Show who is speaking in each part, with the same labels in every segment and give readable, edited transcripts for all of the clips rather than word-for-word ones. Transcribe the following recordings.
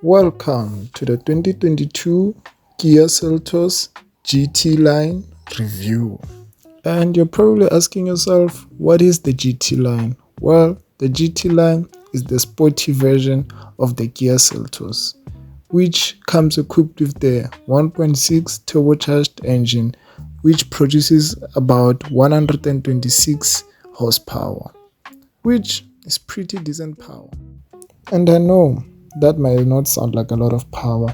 Speaker 1: Welcome to the 2022 Kia Seltos GTline review. And you're probably asking yourself, what is the GTline? Well, the GTline is the sporty version of the Kia Seltos, which comes equipped with the 1.6 turbocharged engine, which produces about 126 horsepower, which is pretty decent power. And I know that might not sound like a lot of power,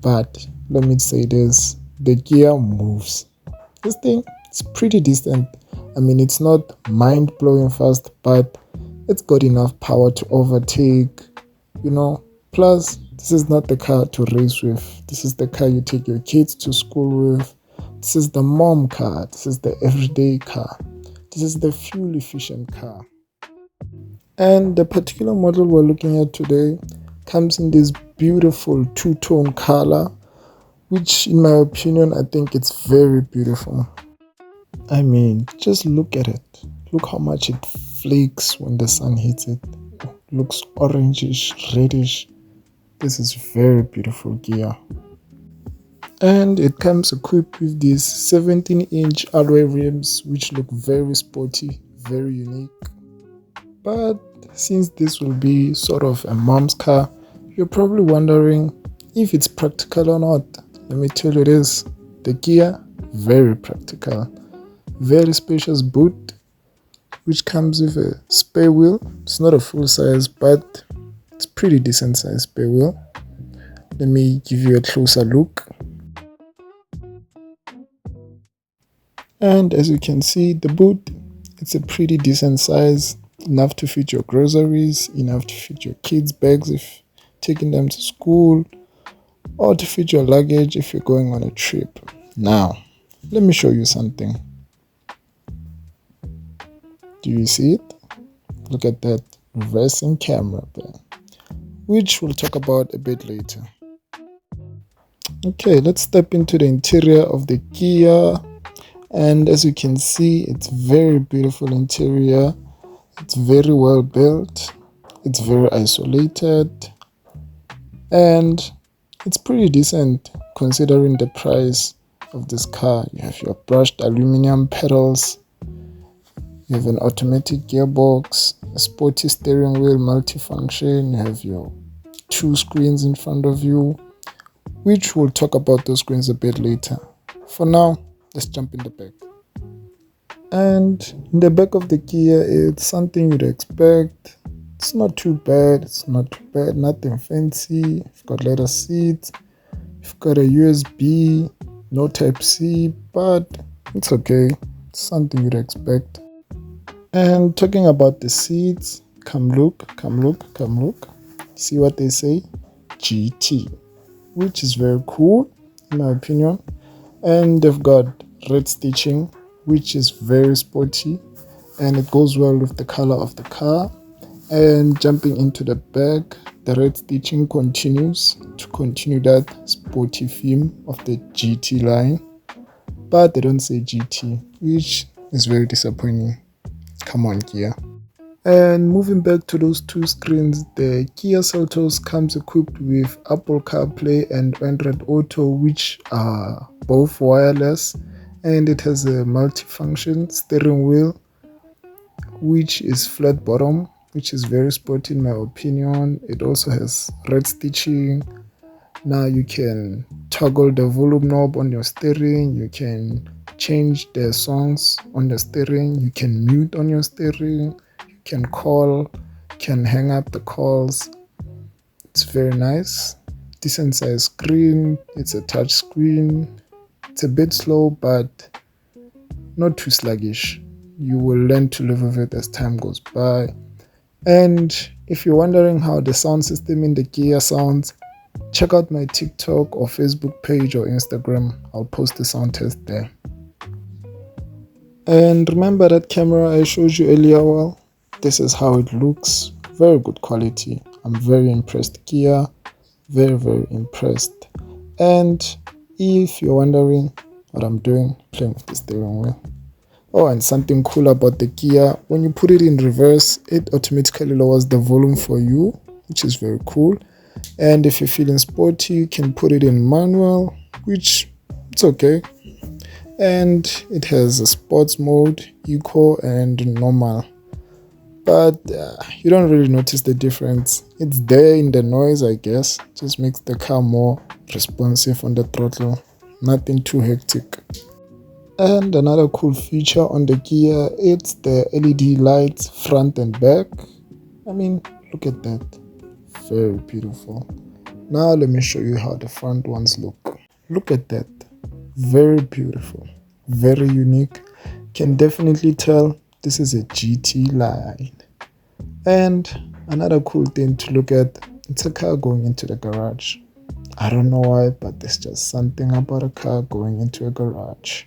Speaker 1: but let me say this, the gear moves. This thing is pretty decent. I mean, it's not mind-blowing fast, but it's got enough power to overtake, Plus, this is not the car to race with. This is the car you take your kids to school with. This is the mom car. This is the everyday car. This is the fuel-efficient car. And the particular model we're looking at today comes in this beautiful two-tone color, which in my opinion, I think it's very beautiful. I mean, just look at it. Look how much it flakes when the sun hits it. It looks orangish, reddish. This is very beautiful gear. And it comes equipped with these 17-inch alloy rims, which look very sporty, very unique. But since this will be sort of a mom's car, you're probably wondering if it's practical or not. Let me tell you this, the Kia, very practical. Very spacious boot, which comes with a spare wheel. It's not a full size, but it's pretty decent size spare wheel. Let me give you a closer look. And as you can see, the boot, it's a pretty decent size. Enough to fit your groceries, enough to fit your kids' bags if taking them to school, or to fit your luggage if you're going on a trip. Now, let me show you something. Do you see it? Look at that reversing camera there, which we'll talk about a bit later. Okay, let's step into the interior of the Kia. And as you can see, it's very beautiful interior. It's very well built, it's very isolated, and it's pretty decent considering the price of this car. You have your brushed aluminum pedals, you have an automatic gearbox, a sporty steering wheel multifunction, you have your 2 screens in front of you, which we'll talk about those screens a bit later. For now, let's jump in the back. And in the back of the Kia, it's something you'd expect. It's not too bad, nothing fancy. You've got leather seats, you've got a USB, no Type-C, but it's okay. It's something you'd expect. And talking about the seats, come look. See what they say? GT, which is very cool in my opinion. And they've got red stitching, which is very sporty, and it goes well with the color of the car. And jumping into the back, the red stitching continues to continue that sporty theme of the GT line, but they don't say GT, which is very disappointing. Come on, Kia. And moving back to those 2 screens, the Kia Seltos comes equipped with Apple CarPlay and Android Auto, which are both wireless. And it has a multifunction steering wheel, which is flat bottom, which is very sporty in my opinion. It also has red stitching. Now you can toggle the volume knob on your steering, you can change the songs on the steering, you can mute on your steering, you can call, can hang up the calls. It's very nice, decent size screen, it's a touch screen. It's a bit slow, but not too sluggish. You will learn to live with it as time goes by. And if you're wondering how the sound system in the Kia sounds, check out my TikTok or Facebook page or Instagram. I'll post the sound test there. And remember that camera I showed you earlier? Well, this is how it looks. Very good quality. I'm very impressed, Kia. Very, very impressed. And if you're wondering what I'm doing, playing with the steering wheel. Oh, and something cool about the Kia, when you put it in reverse, it automatically lowers the volume for you, which is very cool. And if you're feeling sporty, you can put it in manual, which it's okay. And it has a sports mode, eco, and normal. But you don't really notice the difference. It's there in the noise, I guess. Just makes the car more responsive on the throttle. Nothing too hectic. And another cool feature on the Kia, it's the LED lights front and back. I mean, look at that. Very beautiful. Now let me show you how the front ones look. Look at that. Very beautiful. Very unique. Can definitely tell this is a GT line. And another cool thing to look at, it's a car going into the garage. I don't know why, but there's just something about a car going into a garage.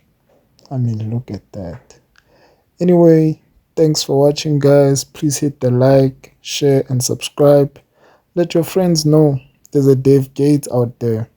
Speaker 1: I mean, look at that. Anyway, thanks for watching, guys. Please hit the like, share, and subscribe. Let your friends know there's a Dave Gates out there.